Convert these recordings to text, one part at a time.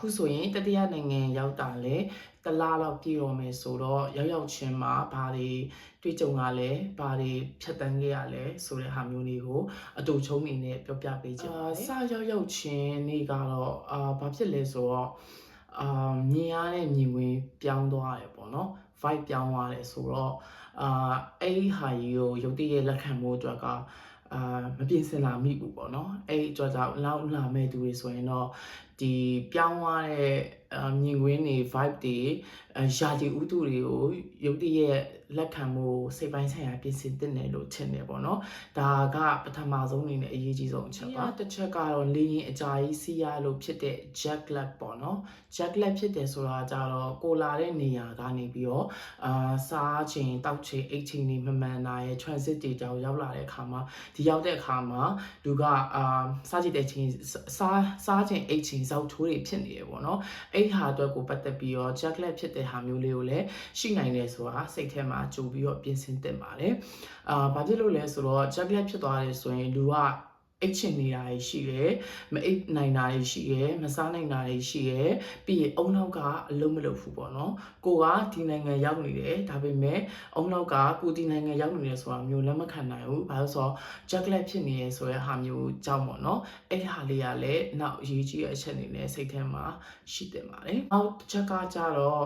ခုဆိုရင်တတိယနိုင်ငံရောက်တာလေတလားလောက်ပြည်တော်မယ်ဆိုတော့ရောက်ချင်းမှာဘာတွေတွေ့ကြုံရလဲဘာတွေဖြတ်တန်းခဲ့ရလဲဆိုတဲ့ဟာမျိုးလေးကိုအတူချုံနေနဲ့ပြောပြပေးချင်ပါတယ်စရောက်ချင်းနေ့ကတော့ဘာဖြစ်လဲဆိုတော့မြင်ရတဲ့မြင်ကွင်းပြောင်းသွားတယ်ပေါ့နော် vibe ပြောင်းသွားတယ်ဆိုတော့အဲ့ဒီဟာကြီးကိုရုပ်တရက်လက်ခံမှုအတွက်ကမပြင်ဆင်လာမိဘူးပေါ့နော်အဲ့ဒီအတွက်ကြောင့်လောက်လာမဲ့သူတွေဆိုရင်တော့ဒီပြောင်းသွားတဲ့မြင်ကွင်းတွေ vibe တွေယာတီဥတုတွေကိုရုပ်တရက်လက်ခံမှုစိတ်ပိုင်းဆိုင်ရာပြင်ဆင်တင်တယ်လို့ထင်တယ်ပေါ့နော်ဒါကပထမဆုံးအနေနဲ့အရေးကြီးဆုံးအချက်ပါတစ်ချက်ကတော့လေရင်အကြာကြီးစီးရလို့ဖြစ်တဲ့ jet lag ပေါ့နော် jet lag ဖြစ်တယ်ဆိုတာကြတော့ကိုလာတဲ့နေရာကနေပြီးတော့စားချိန်တောက်ချိန်အိတ်ချိန်တွေမမှန်တာရဲ့ transit တွေကြောင့်ရောက်လာတဲ့အခါမှာဒီရောက်တဲ့အခါမှာလူကစားကြည့်တဲ့ချိန်စားချိန်အိတ်ချိန်စောက်ထိုးတွေဖြစ်နေတယ်ပေါ့နော်အဲ့ဟာအတွက်ကိုပတ်သက်ပြီးတော့ jet lag ဖြစ်တဲ့ဟာမျိုးလေးကိုလည်းရှိနိုင်တယ်ဆိုတာစိတ်ထဲမှာကြိုပြီးတော့ပြင်ဆင်သင့်ပါတယ်ဘာဖြစ်လို့လဲဆိုတော့ jet lag ဖြစ်သွားတယ်ဆိုရင်လူကအိတ်ချင်နေတာရှိတယ်မအိတ်နိုင်တာရှိတယ်မစားနိုင်တာရှိတယ်ပြီးရင်အုံနောက်ကအလုံးမလုပ်ဘူးပေါ့နော်ကိုကဒီနိုင်ငံရောက်နေတယ်ဒါပေမဲ့အုံနောက်ကကိုဒီနိုင်ငံရောက်နေတယ်ဆိုတာမျိုးလက်မခံနိုင်ဘူးဘာလို့ဆိုတော့ jet lag ဖြစ်နေရဲဆိုတဲ့ဟာမျိုးကြောင့်ပေါ့နော်အဲ့ဒီဟာလေးကလည်းနောက်အရေးကြီးတဲ့အချက်အနေနဲ့စိတ်ထဲမှာရှိတင်ပါတယ်နောက်တစ်ချက်ကကြတော့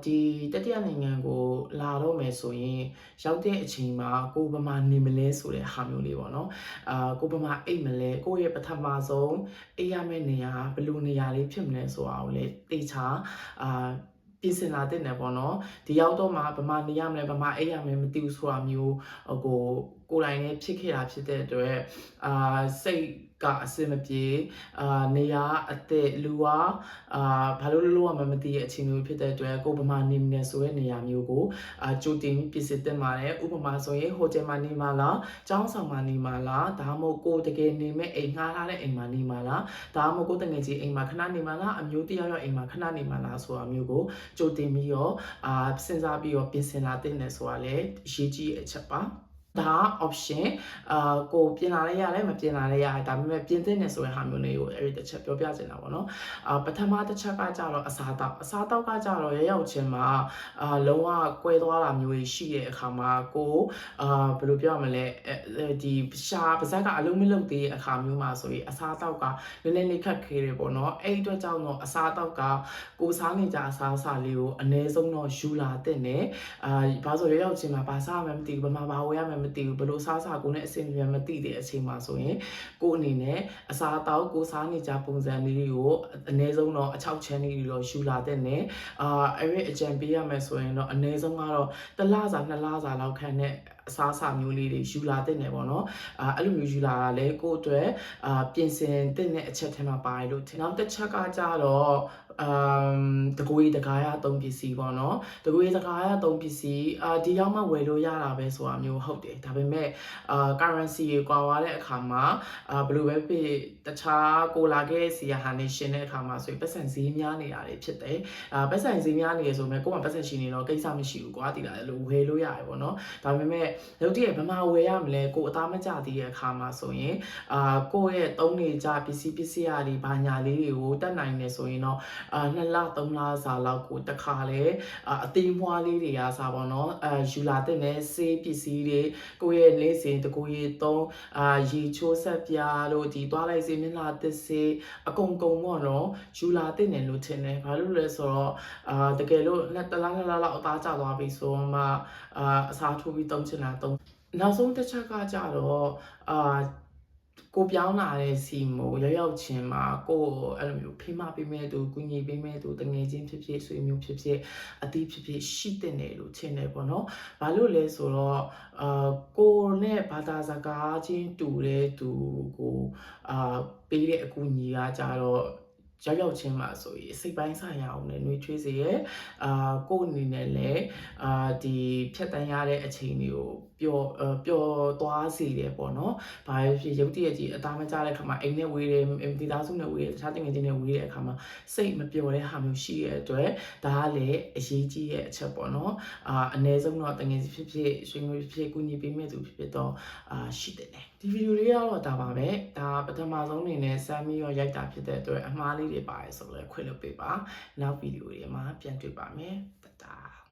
ဒီတတိယနိုင်ငံကိုလာတော့မယ်ဆိုရင်ရောက်တဲ့အချိန်မှာကိုဘမာနေမလဲဆိုတဲ့ဟာမျိုးလေးပေါ့နော်ကိုဘမာအိတ်မလဲကိုရဲ့ပထမဆုံးအိတ်ရမယ့်နေရာဘယ်လိုနေရာလေးဖြစ်မလဲဆိုတာကိုလည်းသိချာပြင်ဆင်လာတဲ့နယ်ပေါ့နော်ဒီရောက်တော့မှဗမာနေရမလဲဗမာအိတ်ရမယ်မသိဘူးဆိုတာမျိုးကိုယ်တိုင်နဲ့ဖြစ်ခဲ့တာဖြစ်တဲ့အတွက်စိတ်ကအစင်မပြေနေရာအသက်လူကဘာလို့လို့ရမှမသိတဲ့အချိန်မျိုးဖြစ်တဲ့အတွက်ကိုဗမာနေနေဆိုတဲ့နေရာမျိုးကိုကြိုတင်ပြင်ဆင်တင်ပါတယ်ဥပမာဆိုရင်ဟိုတယ်မှာနေမှာလားကျောင်းဆောင်မှာနေမှာလားဒါမှမဟုတ်ကိုတကယ်နေမဲ့အိမ်ငှားထားတဲ့အိမ်မှာနေမှာလားဒါမှမဟုတ်ကိုတငယ်ချင်းအိမ်မှာခဏနေမှာလားအမျိုးတယောက်အိမ်မှာခဏနေမှာလားဆိုတာမျိုးကိုကြိုတင်ပြီးတော့စဉ်းစားပြီးတော့ပြင်ဆင်လာတဲ့နယ်ဆိုတာလည်းအရေးကြီးတဲ့အချက်ပါဒါ option ကိုပြင်လာလဲရတယ်မပြင်လာလဲရတယ်ဒါပေမဲ့ပြင်သင့်တယ်ဆိုတဲ့ဟာမျိုးလေးကိုအဲ့ဒီတစ်ချက်ပြောပြချင်တာပေါ့နော်ပထမတစ်ချက်ကကြတော့အစားတောက်ကကြတော့ရောက်ချင်းမှာလုံးဝကွဲသွားတာမျိုးရှိတဲ့အခါမှာကိုဘယ်လိုပြောရမလဲဒီရှာပါဇက်ကအလုံးမလုံးသေးတဲ့အခါမျိုးမှာဆိုရင်အစားတောက်ကနည်းနည်းလေးခက်ခဲတယ်ပေါ့နော်အဲ့ဒီအတွက်ကြောင့်တော့အစားတောက်ကကိုစားနေကြအစားအစာလေးကိုအနည်းဆုံးတော့ယူလာတဲ့နဲ့ဘာလို့ရောက်ချင်းမှာဘာစားမှမသိဘူးဘာဝယ်ရမှမသိဘူးဘလို့စားကိုနဲ့အဆင်ပြေမသိတဲ့အချိန်မှာဆိုရင်ကိုအနေနဲ့အစားအသောက်ကိုစားနေကြပုံစံလေးတွေကိုအနည်းဆုံးတော့အချောက်ချမ်းလေးတွေတော့ယူလာတဲ့နဲ့အဲ့ဒီအကြံပေးရမယ်ဆိုရင်တော့အနည်းဆုံးကတော့တစ်လစာနှစ်လစာလောက်ခန့်နဲ့အစားအစာမျိုးလေးတွေယူလာတဲ့နယ်ပေါ့နော်အဲ့လိုမျိုးယူလာတာလေကိုအတွက်ပြင်ဆင်တဲ့အချက်ထဲမှာပါတယ်လို့ထင်နောက်တစ်ချက်ကကြတော့တကွေးတကားရသုံးပစ္စည်းပေါ့နော်တကွေးတကားရသုံးပစ္စည်းဒီရောက်မှဝယ်လို့ရတာပဲဆိုတာမျိုးဟုတ်တယ်ဒါပေမဲ့currency ကိုကွာသွားတဲ့အခါမှာဘယ်လိုပဲဖြစ်တခြားကိုလာခဲ့စီရဟာနေရှင်တဲ့အခါမှာဆိုရင်ပတ်စံဈေးများနေတာတွေဖြစ်တယ်ပတ်စံဈေးများနေရဆိုပေမဲ့ကိုယ်ကပတ်စံရှိနေတော့ကိစ္စမရှိဘူးကွာဒီလာလို့ဝယ်လို့ရတယ်ပေါ့နော်ဒါပေမဲ့ရုပ်တရက်ဘယ်မှာဝယ်ရမလဲကိုအသားမကျသေးတဲ့အခါမှာဆိုရင်ကိုယ့်ရဲ့သုံးနေကြပစ္စည်းရတွေဘာညာလေးတွေကိုတတ်နိုင်နေဆိုရင်တော့2လ3လစာလောက်ကိုတစ်ခါလဲအသေးမွှားလေးတွေကစားပေါ့နော်ယူလာတဲ့နဲ့ဆေးပစ္စည်းတွေကိုယ့်ရဲ့လေးစင်တကူရီသုံးရေချိုးဆက်ပြားတို့ဒီသွားလိုက်စေမျက်နှာသစ်စေးအကုန်ပေါ့နော်ယူလာတဲ့နဲ့လို့ထင်တယ်ဘာလို့လဲဆိုတော့တကယ်လို့တစ်လားလောက်အသားကျသွားပြီဆိုမှအစားထိုးပြီးသုံးချင်တာသုံးနောက်ဆုံးတစ်ချက်ကကြတော့ကိုပြောင်းလာတဲ့စီမိုရောက်ချင်းမှာကိုအဲ့လိုမျိုးဖိမပေးမဲ့သူကုညီပေးမဲ့သူတငယ်ချင်းဖြစ်ဖြစ်ဆွေမျိုးဖြစ်ဖြစ်အသီးဖြစ်ဖြစ်ရှိတဲ့နယ်လို့ထင်တယ်ပေါ့နော်ဘာလို့လဲဆိုတော့ကိုနဲ့ဘာသာစကားချင်းတူတဲ့သူကိုပေးတဲ့အကူအညီကကြတော့ရောက်ချင်းမှာဆိုရင်စိတ်ပိုင်းဆိုင်ရာအောင်လည်းနှွေးချွေးစေရဲ့ကိုအနေနဲ့လည်းဒီဖြတ်တန်းရတဲ့အချိန်တွေကို ပျော်သွားစေတယ်ပေါ့နော်။ဘာဖြစ်ရုပ်တရက်ကြီးအသားမကျတဲ့အခါမှာအိမ်နဲ့ဝေးတယ်ဒီသားစုနဲ့ဝေးတယ်တခြားတင်ငယ်ချင်းနဲ့ဝေးတဲ့အခါမှာစိတ်မပျော်တဲ့ဟာမျိုးရှိတဲ့အတွက်ဒါကလည်းအရေးကြီးတဲ့အချက်ပေါ့နော်။အနည်းဆုံးတော့တင်ငယ်ချင်းဖြစ်ရွှေငွေဖြစ်ကူညီပေးမဲ့သူဖြစ်တော့ရှိတယ်လေဒီဗီဒီယိုလေးကတော့ဒါပါပဲဒါပထမဆုံးအနေနဲ့စမ်းပြီးတော့ရိုက်တာဖြစ်တဲ့အတွက်အမှားလေးတွေပါတယ်ဆိုတော့ခွင့်လွှတ်ပေးပါနောက်ဗီဒီယိုတွေမှာပြန်တွေ့ပါမယ်တတာ